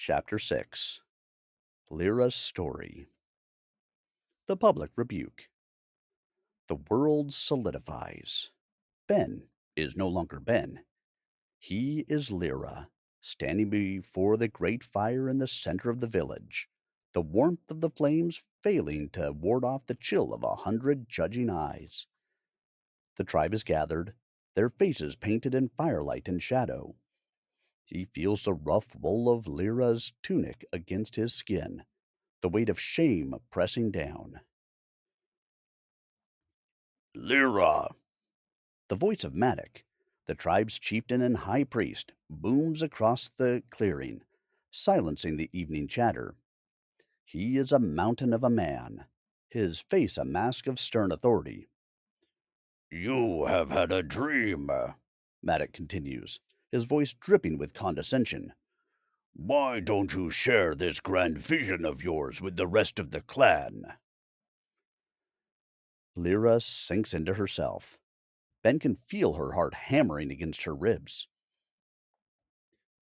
Chapter 6. Lyra's Story. The Public Rebuke. The world solidifies. Ben is no longer Ben. He is Lyra, standing before the great fire in the center of the village, the warmth of the flames failing to ward off the chill of 100 judging eyes. The tribe is gathered, their faces painted in firelight and shadow. He feels the rough wool of Lyra's tunic against his skin, the weight of shame pressing down. Lyra! The voice of Maddock, the tribe's chieftain and high priest, booms across the clearing, silencing the evening chatter. He is a mountain of a man, his face a mask of stern authority. You have had a dream, Maddock continues, his voice dripping with condescension. Why don't you share this grand vision of yours with the rest of the clan? Lyra sinks into herself. Ben can feel her heart hammering against her ribs.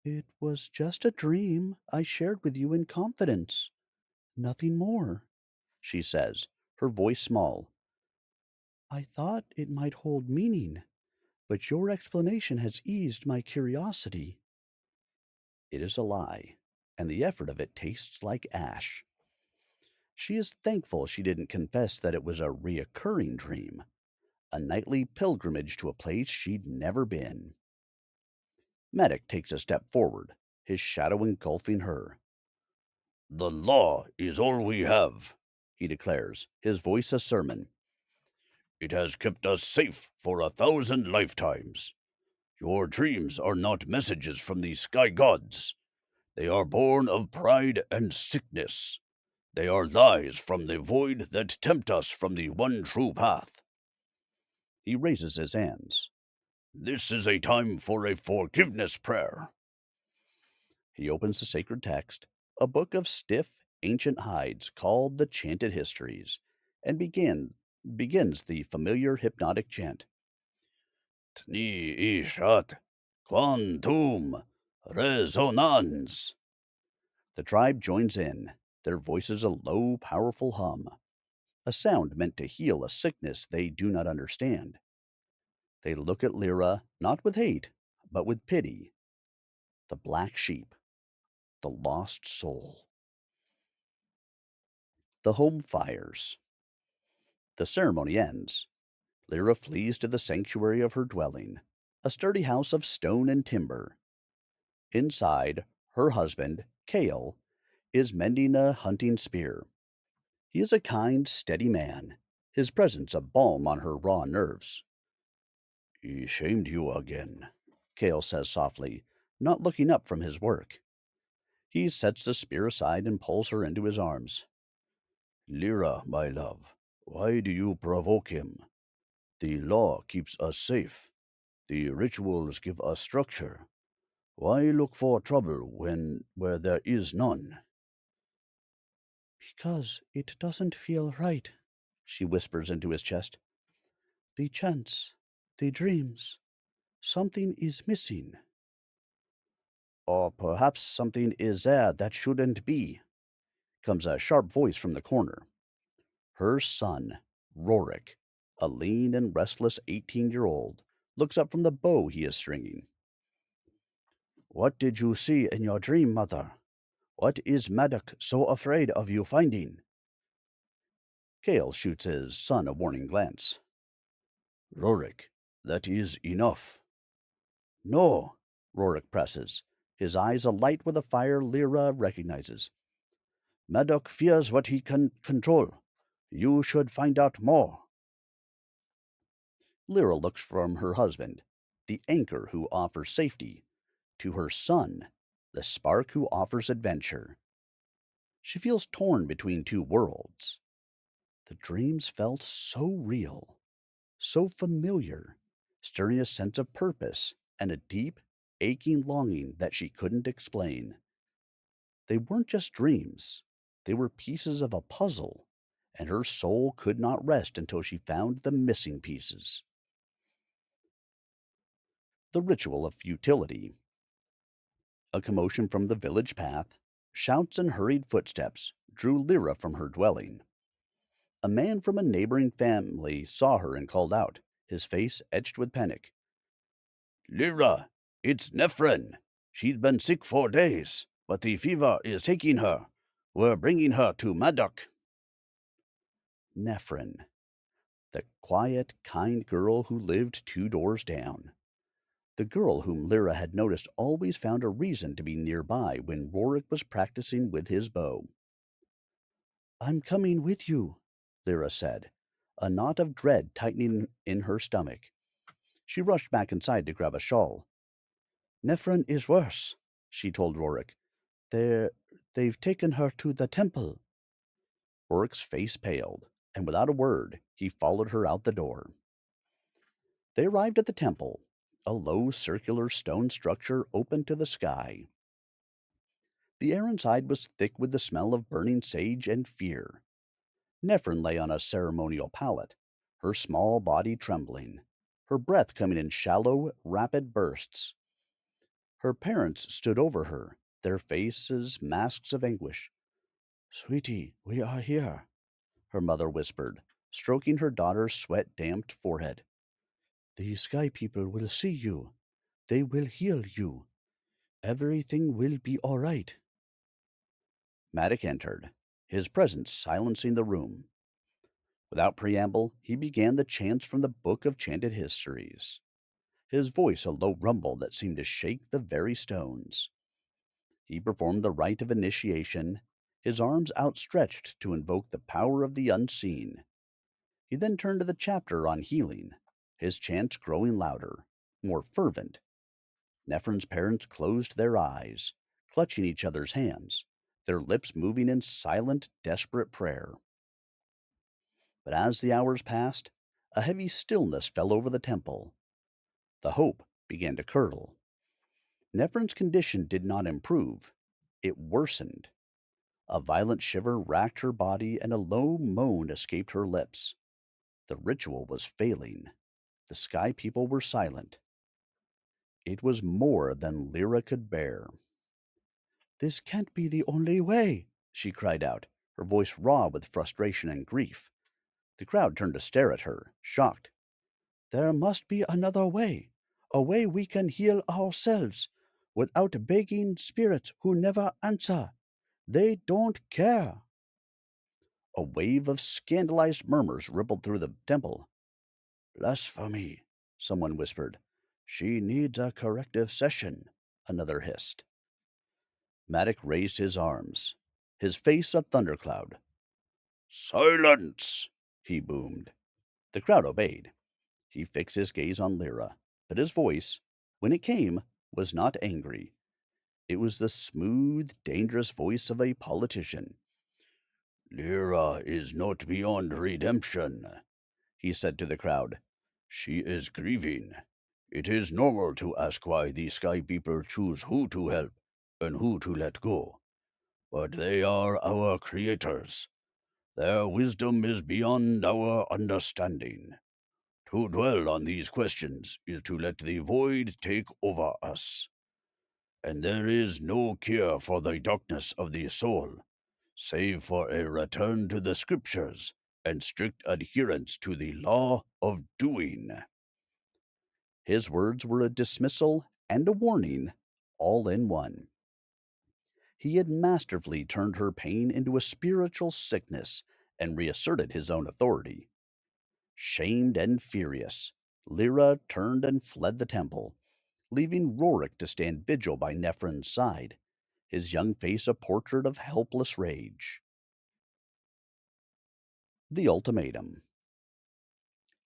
It was just a dream I shared with you in confidence. Nothing more, she says, her voice small. I thought it might hold meaning, but your explanation has eased my curiosity. It is a lie, and the effort of it tastes like ash. She is thankful she didn't confess that it was a reoccurring dream, a nightly pilgrimage to a place she'd never been. Maddock takes a step forward, his shadow engulfing her. The law is all we have, he declares, his voice a sermon. It has kept us safe for 1,000 lifetimes. Your dreams are not messages from the sky gods. They are born of pride and sickness. They are lies from the void that tempt us from the one true path. He raises his hands. This is a time for a forgiveness prayer. He opens the sacred text, a book of stiff, ancient hides called the Chanted Histories, and begins the familiar hypnotic chant. Tni ishat quantum resonans. The tribe joins in, their voices a low, powerful hum, a sound meant to heal a sickness they do not understand. They look at Lyra not with hate, but with pity. The black sheep, the lost soul. The home fires. The ceremony ends. Lyra flees to the sanctuary of her dwelling, a sturdy house of stone and timber. Inside, her husband, Kale, is mending a hunting spear. He is a kind, steady man, his presence a balm on her raw nerves. He shamed you again, Kale says softly, not looking up from his work. He sets the spear aside and pulls her into his arms. Lyra, my love, why do you provoke him? The law keeps us safe. The rituals give us structure. Why look for trouble where there is none? Because it doesn't feel right, she whispers into his chest. The chants, the dreams, something is missing. Or perhaps something is there that shouldn't be, comes a sharp voice from the corner. Her son, Rorik, a lean and restless 18-year-old, looks up from the bow he is stringing. What did you see in your dream, mother? What is Maddock so afraid of you finding? Kale shoots his son a warning glance. Rorik, that is enough. No, Rorik presses, his eyes alight with a fire Lyra recognizes. Maddock fears what he can control. You should find out more. Lyra looks from her husband, the anchor who offers safety, to her son, the spark who offers adventure. She feels torn between two worlds. The dreams felt so real, so familiar, stirring a sense of purpose and a deep, aching longing that she couldn't explain. They weren't just dreams, they were pieces of a puzzle, and her soul could not rest until she found the missing pieces. The ritual of futility. A commotion from the village path, Shouts and hurried footsteps drew Lyra from her dwelling. A man from a neighboring family saw her and called out, his face etched with panic. Lyra, it's Nephrin. She's been sick 4 days, but the fever is taking her. We're bringing her to Maddock. Nephrin, the quiet, kind girl who lived 2 doors down. The girl whom Lyra had noticed always found a reason to be nearby when Rorik was practicing with his bow. I'm coming with you, Lyra said, a knot of dread tightening in her stomach. She rushed back inside to grab a shawl. Nephron is worse, she told Rorik. They're, they've taken her to the temple. Rorik's face paled, and without a word, he followed her out the door. They arrived at the temple, a low circular stone structure open to the sky. The air inside was thick with the smell of burning sage and fear. Nephron lay on a ceremonial pallet, her small body trembling, her breath coming in shallow, rapid bursts. Her parents stood over her, their faces masks of anguish. Sweetie, we are here, her mother whispered, stroking her daughter's sweat-damped forehead. The sky people will see you. They will heal you. Everything will be all right. Maddock entered, his presence silencing the room. Without preamble, he began the chants from the Book of Chanted Histories, his voice a low rumble that seemed to shake the very stones. He performed the rite of initiation, his arms outstretched to invoke the power of the unseen. He then turned to the chapter on healing, his chants growing louder, more fervent. Nephron's parents closed their eyes, clutching each other's hands, their lips moving in silent, desperate prayer. But as the hours passed, a heavy stillness fell over the temple. The hope began to curdle. Nephron's condition did not improve, it worsened. A violent shiver racked her body and a low moan escaped her lips. The ritual was failing. The sky people were silent. It was more than Lyra could bear. This can't be the only way, she cried out, her voice raw with frustration and grief. The crowd turned to stare at her, shocked. There must be another way, a way we can heal ourselves, without begging spirits who never answer. They don't care. A wave of scandalized murmurs rippled through the temple. Blasphemy, someone whispered. She needs a corrective session, another hissed. Maddock raised his arms, his face a thundercloud. Silence! He boomed. The crowd obeyed. He fixed his gaze on Lyra, but his voice, when it came, was not angry. It was the smooth, dangerous voice of a politician. Lyra is not beyond redemption, he said to the crowd. She is grieving. It is normal to ask why the Sky People choose who to help and who to let go. But they are our creators. Their wisdom is beyond our understanding. To dwell on these questions is to let the void take over us. And there is no cure for the darkness of the soul, save for a return to the scriptures and strict adherence to the law of doing. His words were a dismissal and a warning, all in one. He had masterfully turned her pain into a spiritual sickness and reasserted his own authority. Shamed and furious, Lyra turned and fled the temple, leaving Rorik to stand vigil by Nephron's side, his young face a portrait of helpless rage. The Ultimatum.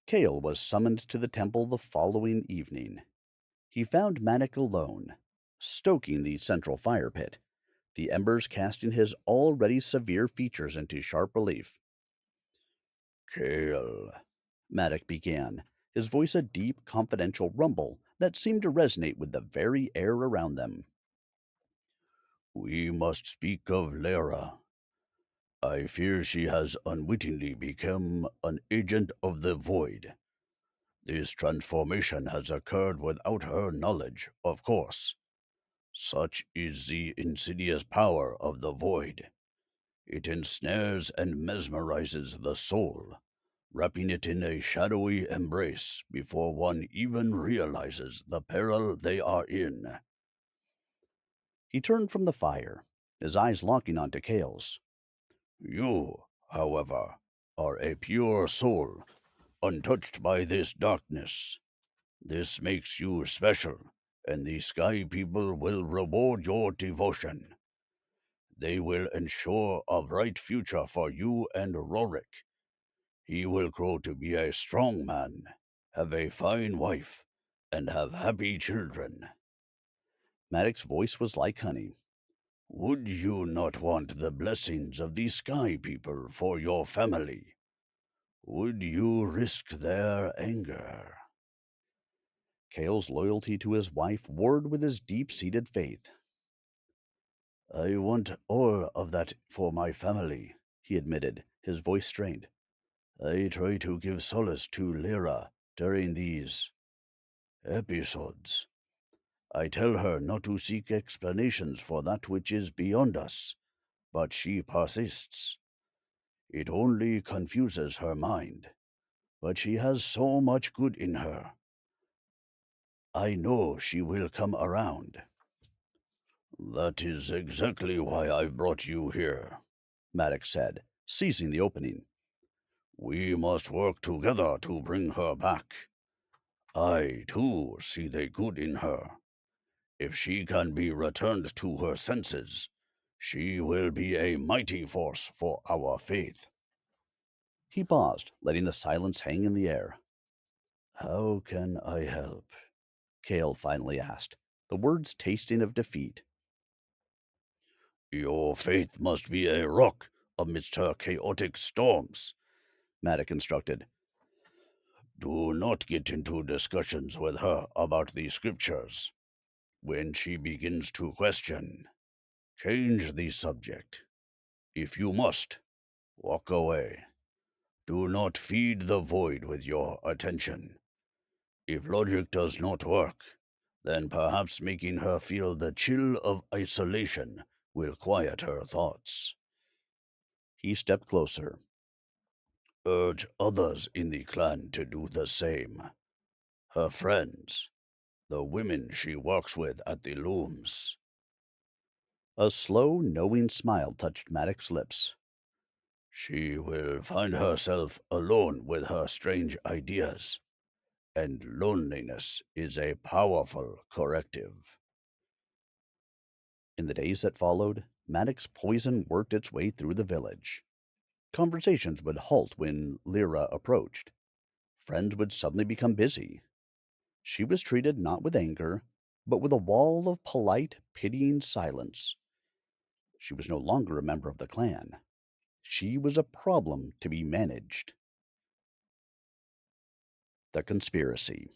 Kale was summoned to the temple the following evening. He found Manik alone, stoking the central fire pit, the embers casting his already severe features into sharp relief. Kale, Manik began, his voice a deep, confidential rumble that seemed to resonate with the very air around them. We must speak of Lyra. I fear she has unwittingly become an agent of the void. This transformation has occurred without her knowledge, of course. Such is the insidious power of the void. It ensnares and mesmerizes the soul, wrapping it in a shadowy embrace before one even realizes the peril they are in. He turned from the fire, his eyes locking onto Kale's. You, however, are a pure soul, untouched by this darkness. This makes you special, and the Sky People will reward your devotion. They will ensure a bright future for you and Rorik. He will grow to be a strong man, have a fine wife, and have happy children. Maddox's voice was like honey. Would you not want the blessings of the Sky People for your family? Would you risk their anger? Kale's loyalty to his wife warred with his deep seated faith. I want all of that for my family, he admitted, his voice strained. I try to give solace to Lyra during these episodes. I tell her not to seek explanations for that which is beyond us, but she persists. It only confuses her mind, but she has so much good in her. I know she will come around. That is exactly why I've brought you here, Maddox said, seizing the opening. We must work together to bring her back. I, too, see the good in her. If she can be returned to her senses, she will be a mighty force for our faith. He paused, letting the silence hang in the air. How can I help? Kale finally asked, the words tasting of defeat. Your faith must be a rock amidst her chaotic storms, Maddox instructed. Do not get into discussions with her about the scriptures. When she begins to question, change the subject. If you must, walk away. Do not feed the void with your attention. If logic does not work, then perhaps making her feel the chill of isolation will quiet her thoughts. He stepped closer. Urge others in the clan to do the same. Her friends, the women she works with at the looms. A slow, knowing smile touched Maddox's lips. She will find herself alone with her strange ideas, and loneliness is a powerful corrective. In the days that followed, Maddox's poison worked its way through the village. Conversations would halt when Lyra approached. Friends would suddenly become busy. She was treated not with anger, but with a wall of polite, pitying silence. She was no longer a member of the clan. She was a problem to be managed. The conspiracy.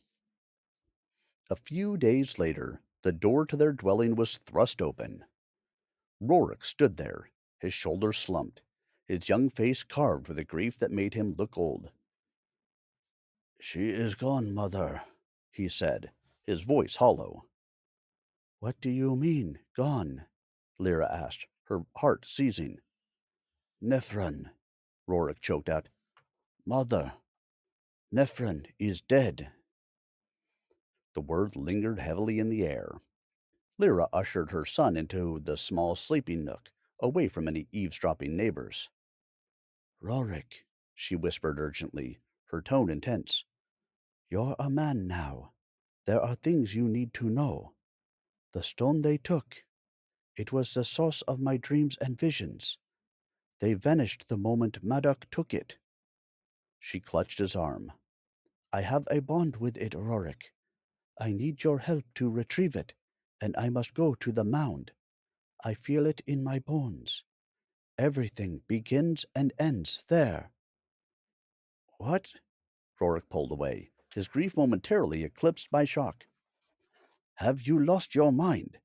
A few days later, the door to their dwelling was thrust open. Rorik stood there, his shoulders slumped, his young face carved with a grief that made him look old. She is gone, mother, he said, his voice hollow. What do you mean, gone? Lyra asked, her heart seizing. Nephron, Rorik choked out. Mother, Nephron is dead. The word lingered heavily in the air. Lyra ushered her son into the small sleeping nook, away from any eavesdropping neighbors. Rorik, she whispered urgently, her tone intense. You're a man now. There are things you need to know. The stone they took, it was the source of my dreams and visions. They vanished the moment Madoc took it. She clutched his arm. I have a bond with it, Rorik. I need your help to retrieve it, and I must go to the mound. I feel it in my bones. Everything begins and ends there. What? Rorik pulled away, his grief momentarily eclipsed by shock. Have you lost your mind?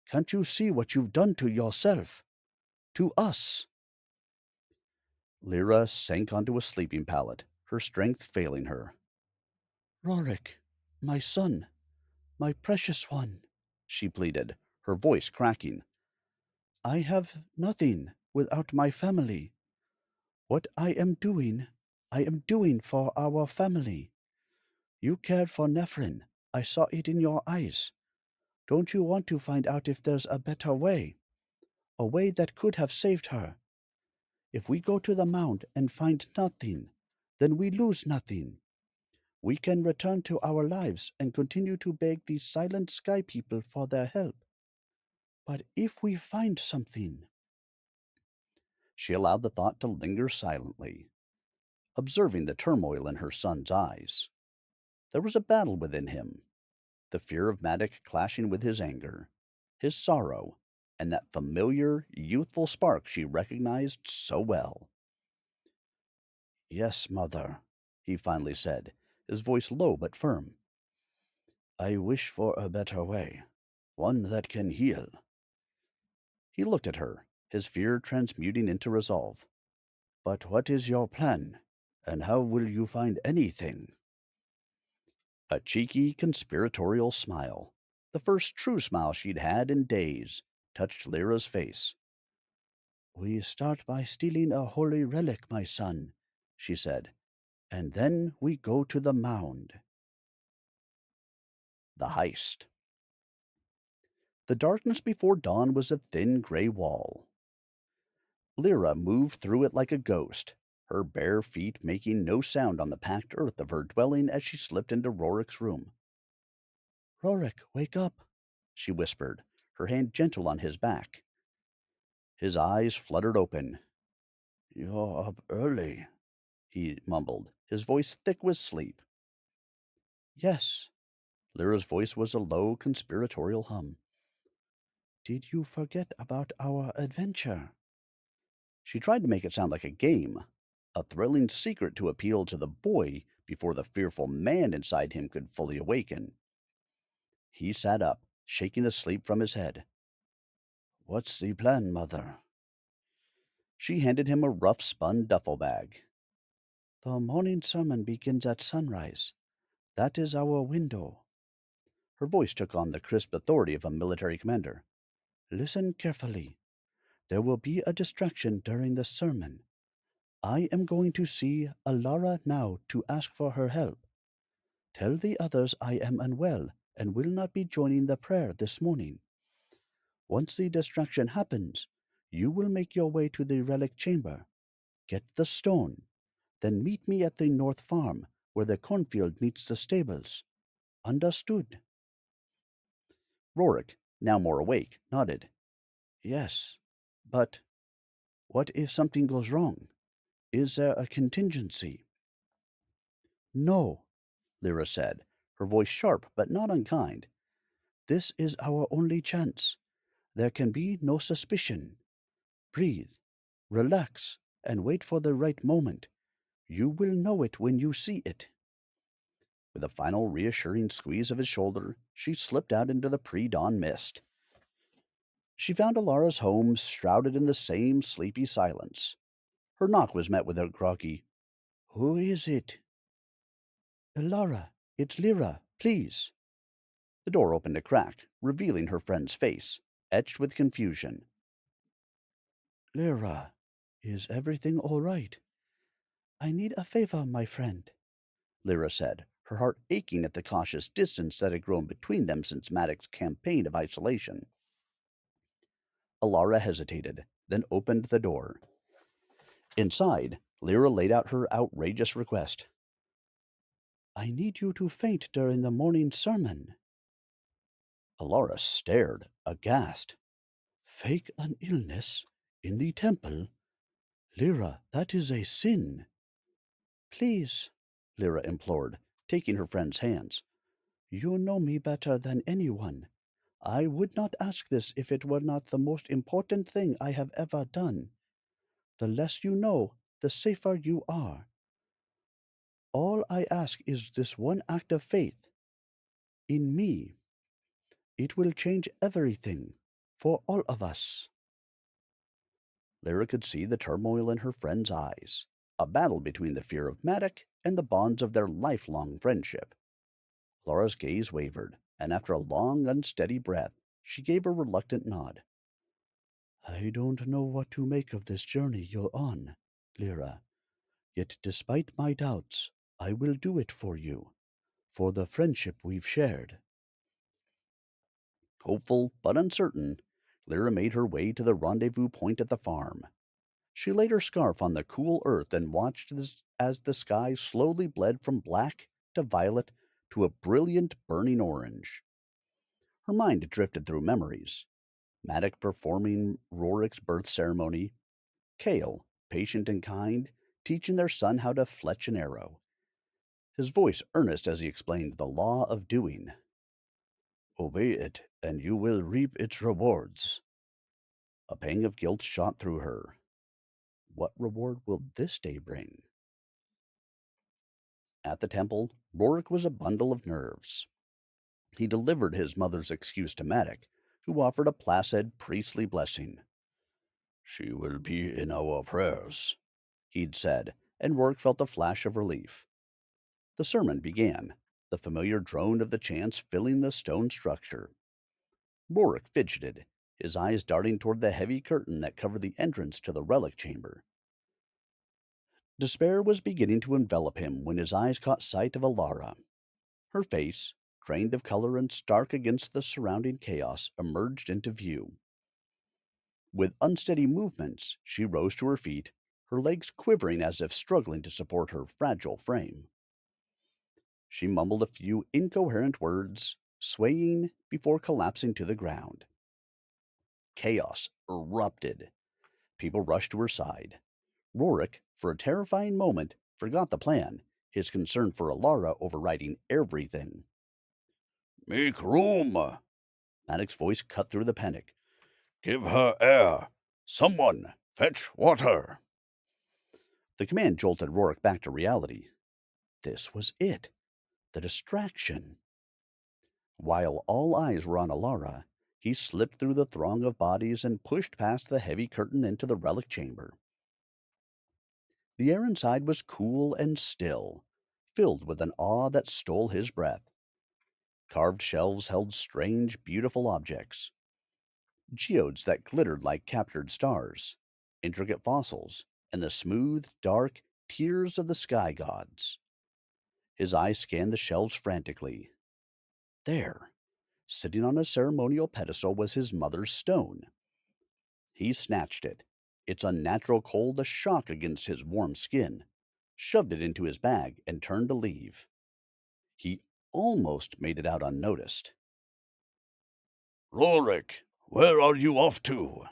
Can't you see what you've done to yourself? To us? Lyra sank onto a sleeping pallet, her strength failing her. Rorik, my son, my precious one, she pleaded, her voice cracking. I have nothing without my family. What I am doing for our family. You cared for Nephrin. I saw it in your eyes. Don't you want to find out if there's a better way? A way that could have saved her? If we go to the mound and find nothing, then we lose nothing. We can return to our lives and continue to beg these silent sky people for their help. But if we find something. She allowed the thought to linger silently, observing the turmoil in her son's eyes. There was a battle within him, the fear of Maddox clashing with his anger, his sorrow, and that familiar, youthful spark she recognized so well. Yes, mother, he finally said, his voice low but firm. I wish for a better way, one that can heal. He looked at her, his fear transmuting into resolve. But what is your plan, and how will you find anything? A cheeky, conspiratorial smile, the first true smile she'd had in days, touched Lyra's face. We start by stealing a holy relic, my son, she said, and then we go to the mound. The heist. The darkness before dawn was a thin gray wall. Lyra moved through it like a ghost, her bare feet making no sound on the packed earth of her dwelling as she slipped into Rorik's room. Rorik, wake up, she whispered, her hand gentle on his back. His eyes fluttered open. You're up early, he mumbled, his voice thick with sleep. Yes. Lyra's voice was a low, conspiratorial hum. Did you forget about our adventure? She tried to make it sound like a game, a thrilling secret to appeal to the boy before the fearful man inside him could fully awaken. He sat up, shaking the sleep from his head. What's the plan, mother? She handed him a rough spun duffel bag. The morning sermon begins at sunrise. That is our window. Her voice took on the crisp authority of a military commander. Listen carefully. There will be a distraction during the sermon. I am going to see Alara now to ask for her help. Tell the others I am unwell and will not be joining the prayer this morning. Once the distraction happens, you will make your way to the relic chamber. Get the stone. Then meet me at the north farm, where the cornfield meets the stables. Understood? Rorik, now more awake, nodded. Yes, but what if something goes wrong? Is there a contingency? No, Lyra said, her voice sharp but not unkind. This is our only chance. There can be no suspicion. Breathe, relax, and wait for the right moment. You will know it when you see it. With a final reassuring squeeze of his shoulder, she slipped out into the pre-dawn mist. She found Alara's home shrouded in the same sleepy silence. Her knock was met with a groggy, Who is it? Alara, it's Lyra, please. The door opened a crack, revealing her friend's face, etched with confusion. Lyra, is everything all right? I need a favor, my friend, Lyra said, her heart aching at the cautious distance that had grown between them since Maddox's campaign of isolation. Alara hesitated, then opened the door. Inside, Lyra laid out her outrageous request. I need you to faint during the morning sermon. Alara stared, aghast. Fake an illness? In the temple? Lyra, that is a sin. Please, Lyra implored, taking her friend's hands. You know me better than anyone. I would not ask this if it were not the most important thing I have ever done. The less you know, the safer you are. All I ask is this one act of faith. In me. It will change everything. For all of us. Lyra could see the turmoil in her friend's eyes. A battle between the fear of Maddox and the bonds of their lifelong friendship. Laura's gaze wavered, and after a long, unsteady breath, She gave a reluctant nod. I don't know what to make of this journey you're on, Lyra. Yet despite my doubts, I will do it for you, for the friendship we've shared. Hopeful but uncertain, Lyra made her way to the rendezvous point at the farm. She laid her scarf on the cool earth and watched as the sky slowly bled from black to violet to a brilliant burning orange. Her mind drifted through memories. Maddox performing Rorik's birth ceremony, Kale, patient and kind, teaching their son how to fletch an arrow, his voice earnest as he explained the law of doing. Obey it, and you will reap its rewards. A pang of guilt shot through her. What reward will this day bring? At the temple, Rorik was a bundle of nerves. He delivered his mother's excuse to Maddox, who offered a placid priestly blessing. She will be in our prayers, he'd said, and Rorik felt a flash of relief. The sermon began, the familiar drone of the chants filling the stone structure. Rorik fidgeted, his eyes darting toward the heavy curtain that covered the entrance to the relic chamber. Despair was beginning to envelop him when his eyes caught sight of Alara. Her face, drained of color and stark against the surrounding chaos, emerged into view. With unsteady movements, she rose to her feet, her legs quivering as if struggling to support her fragile frame. She mumbled a few incoherent words, swaying before collapsing to the ground. Chaos erupted. People rushed to her side. Rorik, for a terrifying moment, forgot the plan, his concern for Alara overriding everything. Make room! Maddox's voice cut through the panic. Give her air! Someone, fetch water! The command jolted Rorik back to reality. This was it. The distraction. While all eyes were on Alara, he slipped through the throng of bodies and pushed past the heavy curtain into the relic chamber. The air inside was cool and still, filled with an awe that stole his breath. Carved shelves held strange, beautiful objects. Geodes that glittered like captured stars, intricate fossils, and the smooth, dark tears of the sky gods. His eyes scanned the shelves frantically. There, sitting on a ceremonial pedestal, was his mother's stone. He snatched it, its unnatural cold a shock against his warm skin, shoved it into his bag, and turned to leave. He almost made it out unnoticed. Rorik, where are you off to?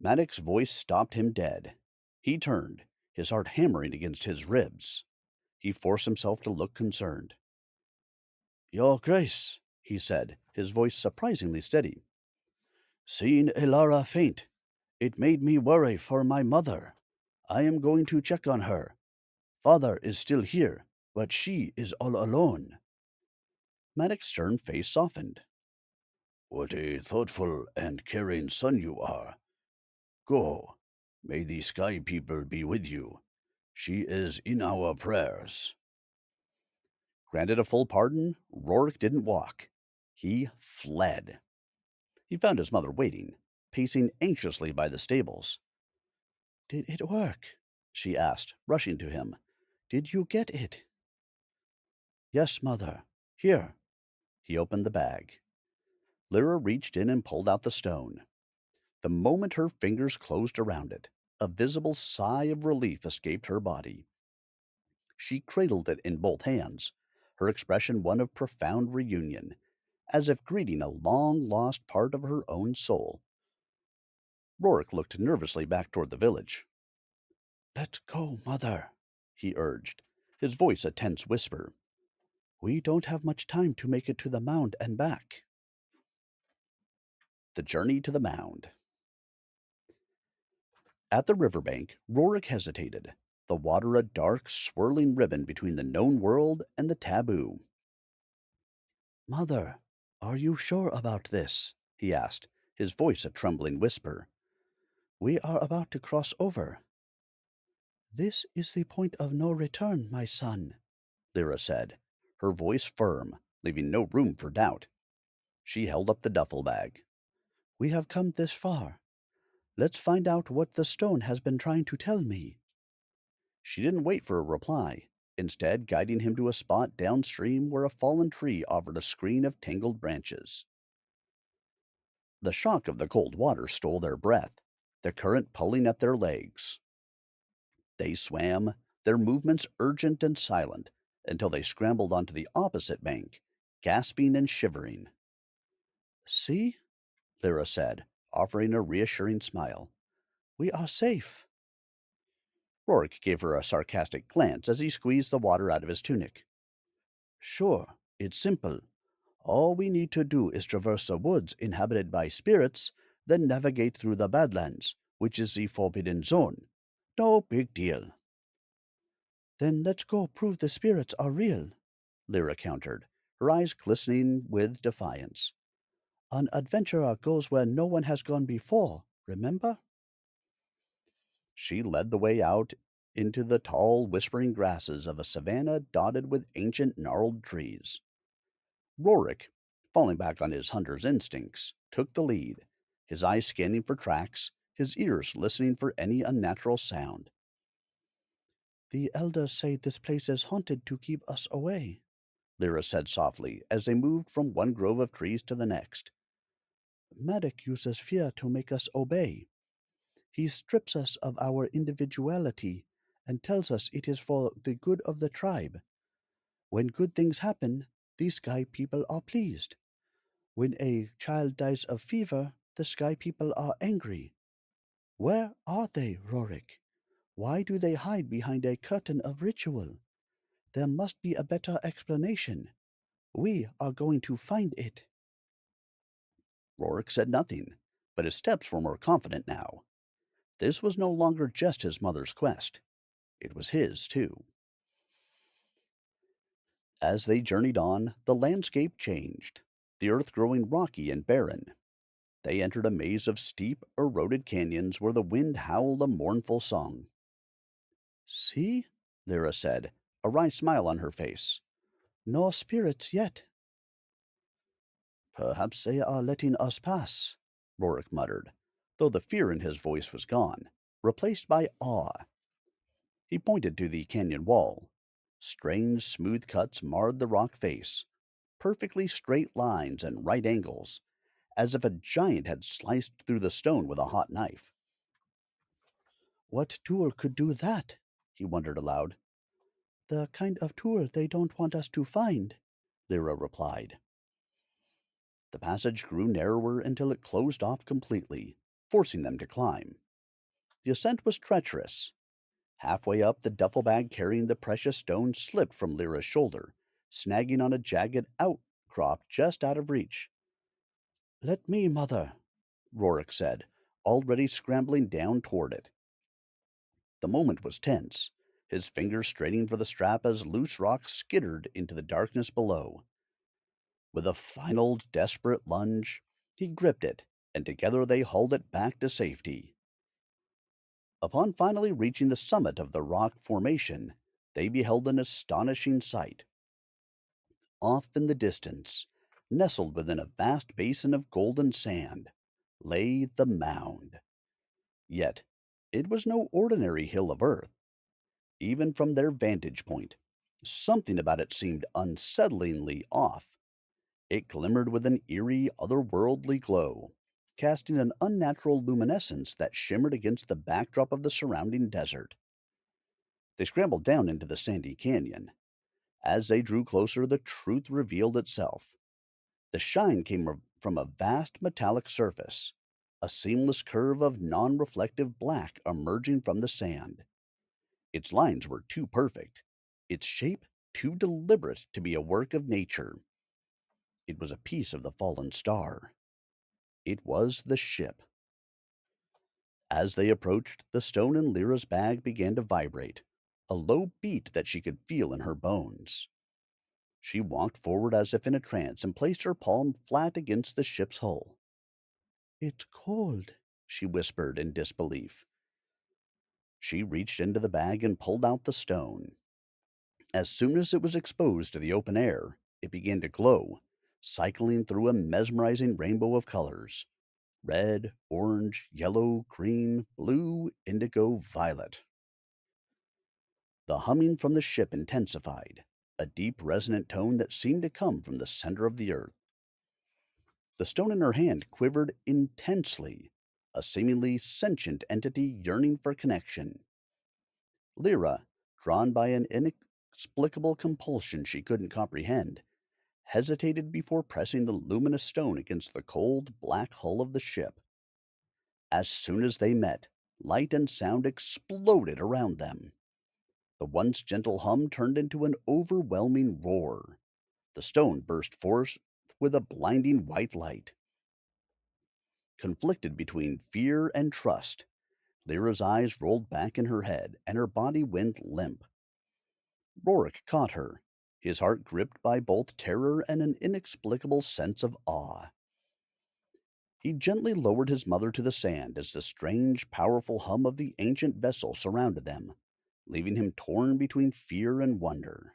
Maddox's voice stopped him dead. He turned, his heart hammering against his ribs. He forced himself to look concerned. Your Grace, he said, his voice surprisingly steady. Seeing Elara faint, it made me worry for my mother. I am going to check on her. Father is still here, but she is all alone. Maddox's stern face softened. What a thoughtful and caring son you are. Go. May the Sky People be with you. She is in our prayers. Granted a full pardon, Rorik didn't walk. He fled. He found his mother waiting, pacing anxiously by the stables. Did it work? She asked, rushing to him. Did you get it? Yes, mother. Here. He opened the bag. Lyra reached in and pulled out the stone. The moment her fingers closed around it, a visible sigh of relief escaped her body. She cradled it in both hands, her expression one of profound reunion, as if greeting a long-lost part of her own soul. Rorik looked nervously back toward the village. Let's go, mother, he urged, his voice a tense whisper. We don't have much time to make it to the mound and back. The journey to the mound. At the riverbank, Rorik hesitated, the water a dark, swirling ribbon between the known world and the taboo. Mother, are you sure about this? He asked, his voice a trembling whisper. We are about to cross over. This is the point of no return, my son, Lyra said, her voice firm, leaving no room for doubt. She held up the duffel bag. We have come this far. Let's find out what the stone has been trying to tell me. She didn't wait for a reply, instead, guiding him to a spot downstream where a fallen tree offered a screen of tangled branches. The shock of the cold water stole their breath, the current pulling at their legs. They swam, their movements urgent and silent, until they scrambled onto the opposite bank, gasping and shivering. See? Lyra said, offering a reassuring smile. We are safe. Rourke gave her a sarcastic glance as he squeezed the water out of his tunic. Sure, it's simple. All we need to do is traverse the woods inhabited by spirits, then navigate through the Badlands, which is the Forbidden Zone. No big deal. Then let's go prove the spirits are real, Lyra countered, her eyes glistening with defiance. An adventurer goes where no one has gone before, remember? She led the way out into the tall, whispering grasses of a savanna dotted with ancient gnarled trees. Rorik, falling back on his hunter's instincts, took the lead, his eyes scanning for tracks, his ears listening for any unnatural sound. The elders say this place is haunted to keep us away, Lyra said softly as they moved from one grove of trees to the next. Madik uses fear to make us obey. He strips us of our individuality and tells us it is for the good of the tribe. When good things happen, these sky people are pleased. When a child dies of fever, the sky people are angry. Where are they, Rorik? Why do they hide behind a curtain of ritual? There must be a better explanation. We are going to find it. Rorik said nothing, but his steps were more confident now. This was no longer just his mother's quest. It was his, too. As they journeyed on, the landscape changed, the earth growing rocky and barren. They entered a maze of steep, eroded canyons where the wind howled a mournful song. See? Lyra said, a wry smile on her face. No spirits yet. Perhaps they are letting us pass, Rorik muttered, though the fear in his voice was gone, replaced by awe. He pointed to the canyon wall. Strange, smooth cuts marred the rock face, perfectly straight lines and right angles, as if a giant had sliced through the stone with a hot knife. What tool could do that? He wondered aloud. The kind of tool they don't want us to find, Lyra replied. The passage grew narrower until it closed off completely, forcing them to climb. The ascent was treacherous. Halfway up, the duffel bag carrying the precious stone slipped from Lyra's shoulder, snagging on a jagged outcrop just out of reach. Let me, mother, Rorik said, already scrambling down toward it. The moment was tense, his fingers straining for the strap as loose rock skittered into the darkness below. With a final desperate lunge, he gripped it, and together they hauled it back to safety. Upon finally reaching the summit of the rock formation, they beheld an astonishing sight. Off in the distance, nestled within a vast basin of golden sand, lay the mound. Yet it was no ordinary hill of earth. Even from their vantage point, something about it seemed unsettlingly off. It glimmered with an eerie, otherworldly glow, casting an unnatural luminescence that shimmered against the backdrop of the surrounding desert. They scrambled down into the sandy canyon. As they drew closer, the truth revealed itself. The shine came from a vast metallic surface, a seamless curve of non reflective black emerging from the sand. Its lines were too perfect, its shape too deliberate to be a work of nature. It was a piece of the fallen star. It was the ship. As they approached, the stone in Lyra's bag began to vibrate, a low beat that she could feel in her bones. She walked forward as if in a trance and placed her palm flat against the ship's hull. It's cold, she whispered in disbelief. She reached into the bag and pulled out the stone. As soon as it was exposed to the open air, it began to glow, cycling through a mesmerizing rainbow of colors: red, orange, yellow, green, blue, indigo, violet. The humming from the ship intensified, a deep, resonant tone that seemed to come from the center of the earth. The stone in her hand quivered intensely, a seemingly sentient entity yearning for connection. Lyra, drawn by an inexplicable compulsion she couldn't comprehend, hesitated before pressing the luminous stone against the cold, black hull of the ship. As soon as they met, light and sound exploded around them. The once gentle hum turned into an overwhelming roar. The stone burst forth with a blinding white light. Conflicted between fear and trust, Lyra's eyes rolled back in her head and her body went limp. Rorik caught her, his heart gripped by both terror and an inexplicable sense of awe. He gently lowered his mother to the sand as the strange, powerful hum of the ancient vessel surrounded them, leaving him torn between fear and wonder.